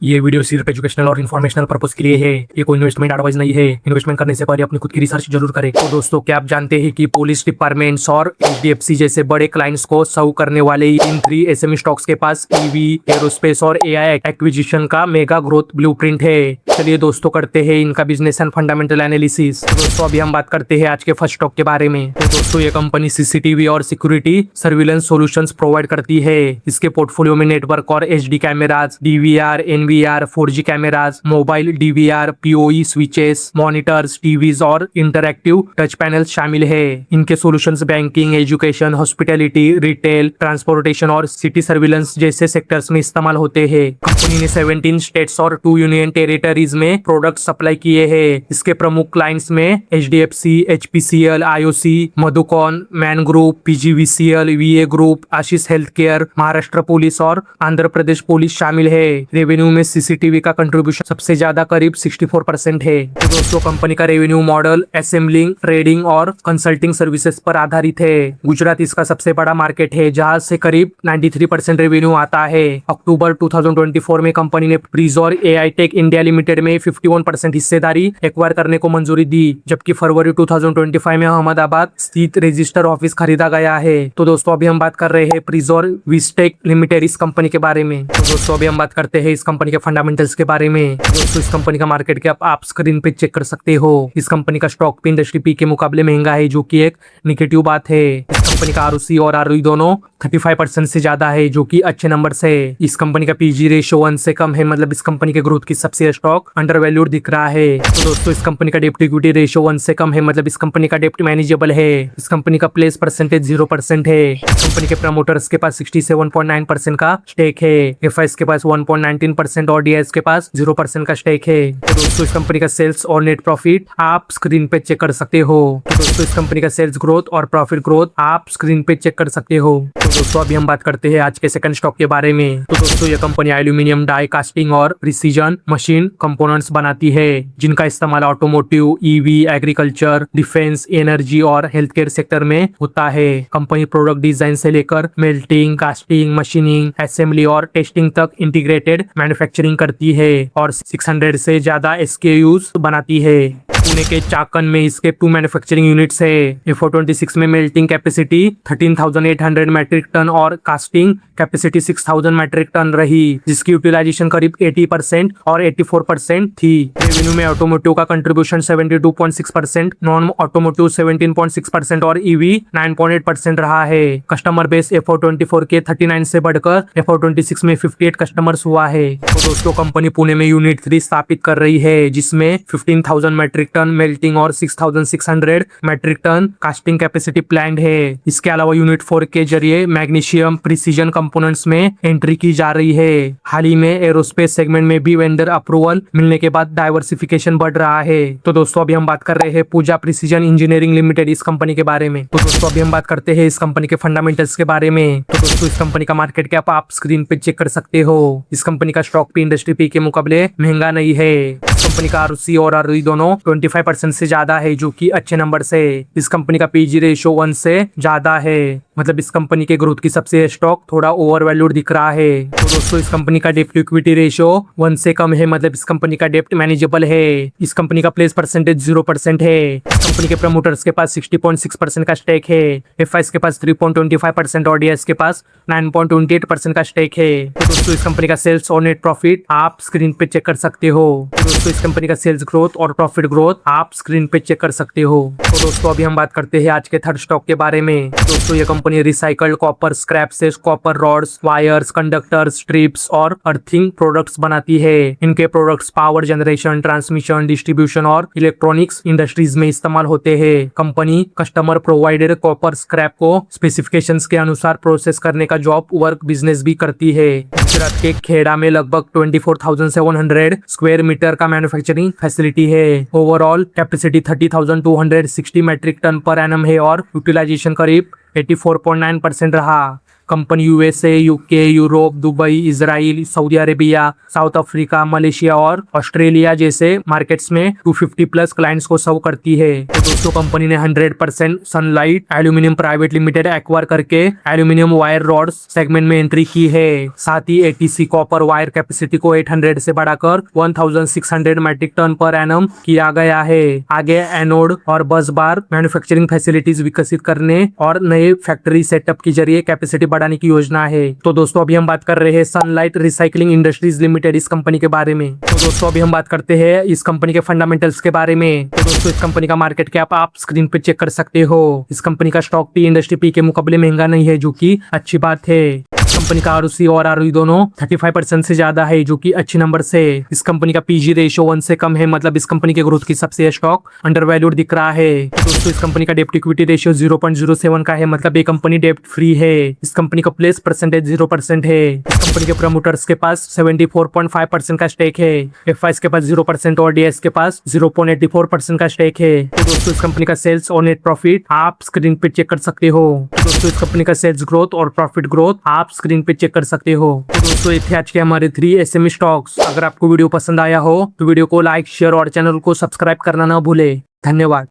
ये वीडियो सिर्फ एजुकेशनल और इन्फॉर्मेशनल पर्पस के लिए है। ये कोई इन्वेस्टमेंट एडवाइस नहीं है। इन्वेस्टमेंट करने से पहले अपनी खुद की रिसर्च जरूर करें। तो दोस्तों, क्या आप जानते हैं कि पुलिस डिपार्टमेंट्स और एचडीएफसी जैसे बड़े क्लाइंट्स को सर्व करने वाले इन 3 एसएमई स्टॉक्स के पास ईवी, एरोस्पेस और एआई एक्विजिशन का मेगा ग्रोथ ब्लूप्रिंट है। चलिए दोस्तों, करते हैं इनका बिजनेस एंड फंडामेंटल एनालिसिस। तो दोस्तों, अभी हम बात करते हैं आज के फर्स्ट स्टॉक के बारे में। तो दोस्तों, ये कंपनी सीसीटीवी और सिक्योरिटी सर्विलेंस सॉल्यूशंस प्रोवाइड करती है। इसके पोर्टफोलियो में नेटवर्क और HD cameras, DVR, NVR, 4G cameras, mobile DVR, PoE switches, monitors, TVs और इंटरैक्टिव टच पैनल्स शामिल है। इनके solutions banking, education, hospitality, retail, transportation और सिटी सर्विलेंस जैसे सेक्टर्स में इस्तेमाल होते हैं। कंपनी ने 17 स्टेट्स और 2 यूनियन टेरिटरीज में प्रोडक्ट सप्लाई किए हैं। इसके प्रमुख क्लाइंट्स में HDFC, HPCL, IOC, Madhucon, Man Group, PGVCL, VA group, Ashish health care, Maharashtra Police और आंध्र प्रदेश पुलिस शामिल है। रेवेन्यू में सीसीटीवी का कंट्रीब्यूशन सबसे ज्यादा करीब 64% है। तो दोस्तों, कंपनी का रेवेन्यू मॉडल असेंबलिंग, ट्रेडिंग और कंसल्टिंग सर्विसेज पर आधारित है। गुजरात इसका सबसे बड़ा मार्केट है, जहां से करीब 93% रेवेन्यू आता है। अक्टूबर 2024 में कंपनी ने प्रीजोर एआई टेक इंडिया लिमिटेड में 51% हिस्सेदारी एक्वायर करने को मंजूरी दी, जबकि फरवरी 2025 में अहमदाबाद स्थित रजिस्टर ऑफिस खरीदा गया है। तो दोस्तों, अभी हम बात कर रहे हैं प्रीजोर विस्टेक लिमिटेड इस कंपनी के बारे में। तो दोस्तों, अभी हम बात करते हैं इस कंपनी के फंडामेंटल्स के बारे में। दोस्तों, इस कंपनी का मार्केट कैप आप स्क्रीन पे चेक कर सकते हो। इस कंपनी का स्टॉक भी इंडस्ट्री पी के मुकाबले महंगा है, जो कि एक निगेटिव बात है। इस कंपनी का आरओसी और आरओई दोनों 35% से ज्यादा है, जो कि अच्छे नंबर्स है। इस कंपनी का पीजी रेशियो 1 से कम है, मतलब इस कंपनी के ग्रोथ की सबसे स्टॉक अंडर वैल्यूड दिख रहा है। तो दोस्तों, इस कंपनी का डेप्ट इक्विटी रेशियो 1 से कम है, मतलब इस कंपनी का डेप्ट मैनेजेबल है। इस कंपनी का प्लेस परसेंटेज 0% है। इस कंपनी के प्रमोटर्स के पास 67.9% का स्टेक है। एफआईएस के पास 1.19% और डीआईएस के पास 0% का स्टेक है। तो दोस्तों, इस कंपनी का सेल्स और नेट प्रॉफिट आप स्क्रीन पे चेक कर सकते हो। तो दोस्तों, इस कंपनी का सेल्स ग्रोथ और प्रॉफिट ग्रोथ आप स्क्रीन पे चेक कर सकते हो। तो दोस्तों, अभी हम बात करते हैं आज के सेकंड स्टॉक के बारे में। तो दोस्तों, ये कंपनी एल्यूमिनियम डाई कास्टिंग और प्रिसीजन मशीन कंपोनेंट्स बनाती है, जिनका इस्तेमाल automotive, EV, agriculture, defence, energy और हेल्थ केयर सेक्टर में होता है। कंपनी प्रोडक्ट डिजाइन से लेकर मेल्टिंग, कास्टिंग, मशीनिंग, असेंबली और टेस्टिंग तक इंटीग्रेटेड मैन्युफैक्चरिंग करती है और 600 से ज्यादा एसकेयूज बनाती है। पुणे के चाकन में इसके 2 मैन्युफैक्चरिंग यूनिट्स है। F426 में मेल्टिंग कैपेसिटी 13,800 मैट्रिक टन और कास्टिंग कैपेसिटी 6,000 मैट्रिक टन रही, जिसकी यूटिलाइजेशन करीब 80% और 84% थी। रेवेन्यू में ऑटोमोटिव का कंट्रीब्यूशन 72.6%, नॉन ऑटोमोटिव 17.6% और ईवी 9.8% रहा है। कस्टमर बेस F424 के 39 से बढ़कर F426 में 58 कस्टमर्स हुआ है। तो दोस्तों, कंपनी पुणे में यूनिट 3 स्थापित कर रही है, जिसमें 15,000 मैट्रिक टन मेल्टिंग और 6,600 metric ton casting capacity planned है। इसके अलावा यूनिट 4 के जरिए मैग्नीशियम प्रिसीजन कंपोनेंट्स में एंट्री की जा रही है। हाल ही में एरोस्पेस सेगमेंट में भी वेंडर अप्रूवल मिलने के बाद डाइवर्सिफिकेशन बढ़ रहा है। तो दोस्तों, अभी हम बात कर रहे हैं पूजा प्रिसीजन इंजीनियरिंग लिमिटेड इस कंपनी के बारे में। तो दोस्तों, अभी हम बात करते हैं इस कंपनी के फंडामेंटल्स के बारे में। तो दोस्तों, इस कंपनी का मार्केट कैप आप स्क्रीन पे चेक कर सकते हो। इस कंपनी का स्टॉक भी इंडस्ट्री पी के मुकाबले महंगा नहीं है। इस कंपनी का आरओसी और आरओई दोनों 25% से ज्यादा है, जो कि अच्छे नंबर से। इस कंपनी का पीजी रेशियो 1 से ज्यादा है, मतलब इस कंपनी के ग्रोथ की सबसे स्टॉक थोड़ा ओवर वैल्यूड दिख रहा है। तो दोस्तों, इस कंपनी का डेप्ट इक्विटी रेशियो 1 से कम है, मतलब इस कंपनी का डेप्ट मैनेजेबल है। इस कंपनी का प्लेस परसेंटेज 0% है। इस कंपनी के प्रमोटर्स के पास 60.6% का स्टेक है। एफआईएस के पास 3.25% और डीआईएस के पास 9.28% का स्टेक है। तो दोस्तों, इस कंपनी का सेल्स और नेट प्रॉफिट आप स्क्रीन पे चेक कर सकते हो। तो दोस्तों, इस कंपनी का सेल्स ग्रोथ और प्रॉफिट ग्रोथ आप स्क्रीन पे चेक कर सकते हो। तो दोस्तों, अभी हम बात करते हैं आज के थर्ड स्टॉक के बारे में। दोस्तों, ये कंपनी रिसाइकल्ड कॉपर स्क्रैप से copper rods, wires, conductors, strips और अर्थिंग प्रोडक्ट्स बनाती है। इनके products power generation, transmission, distribution और इलेक्ट्रॉनिक्स इंडस्ट्रीज में इस्तेमाल होते हैं। Company customer provided copper scrap को स्पेसिफिकेशंस के अनुसार प्रोसेस करने का जॉब वर्क बिजनेस भी करती है। गुजरात के खेड़ा में लगभग 24,700 स्क्वायर मीटर का मैन्युफैक्चरिंग फैसिलिटी है। Overall capacity 30,260 metric ton per annum है और यूटिलाइजेशन करीब 84.9% रहा। कंपनी USA, UK, Europe, Dubai, Israel, Saudi Arabia, South Africa, Malaysia और ऑस्ट्रेलिया जैसे मार्केट्स में 250 प्लस क्लाइंट्स को सर्व करती है। तो दोस्तों कंपनी ने 100% sunlight aluminium private limited acquire करके एल्यूमिनियम वायर रॉड्स सेगमेंट में एंट्री की है। साथ ही एटीसी कॉपर वायर कैपेसिटी को 800 से बढ़ाकर 1600 मैट्रिक टन पर एनम किया गया है। आगे एनोड और बस बार मैन्युफैक्चरिंग फैसिलिटीज विकसित करने और नए फैक्ट्री सेटअप के जरिए कैपेसिटी बढ़ाने की योजना है। तो दोस्तों अभी हम बात कर रहे हैं सनलाइट रिसाइकलिंग इंडस्ट्रीज लिमिटेड इस कंपनी के बारे में। तो दोस्तों अभी हम बात करते हैं इस कंपनी के फंडामेंटल्स के बारे में। तो दोस्तों इस कंपनी का मार्केट कैप आप स्क्रीन पे चेक कर सकते हो। इस कंपनी का स्टॉक भी इंडस्ट्री पी के मुकाबले महंगा नहीं है, जो कि अच्छी बात है। कंपनी का आरओसी और आरओई दोनों 35% से ज्यादा है, जो कि अच्छी नंबर से। इस कंपनी का पीजी रेशियो 1 से कम है, मतलब इस कंपनी के ग्रोथ की सबसे स्टॉक अंडर वैल्यूड दिख रहा है। दोस्तों इस कंपनी का डेप्ट इक्विटी रेशियो 0.07 का है, मतलब ये कंपनी डेप्ट फ्री है। इस कंपनी का प्लेस परसेंटेज 0% है। इस कंपनी के प्रमोटर्स के पास 74.5% का स्टेक है। एफआईएस के पास 0% और डीएस के पास 0.84% का स्टेक है। तो दोस्तों इस कंपनी का सेल्स और नेट प्रॉफिट आप स्क्रीन पे चेक कर सकते हो। दोस्तों इस कंपनी का सेल्स ग्रोथ और प्रॉफिट ग्रोथ आप स्क्रीन पे चेक कर सकते हो। तो दोस्तों ये थे आज के हमारे 3 एसएमई स्टॉक्स। अगर आपको वीडियो पसंद आया हो तो वीडियो को लाइक, शेयर और चैनल को सब्सक्राइब करना ना भूले। धन्यवाद।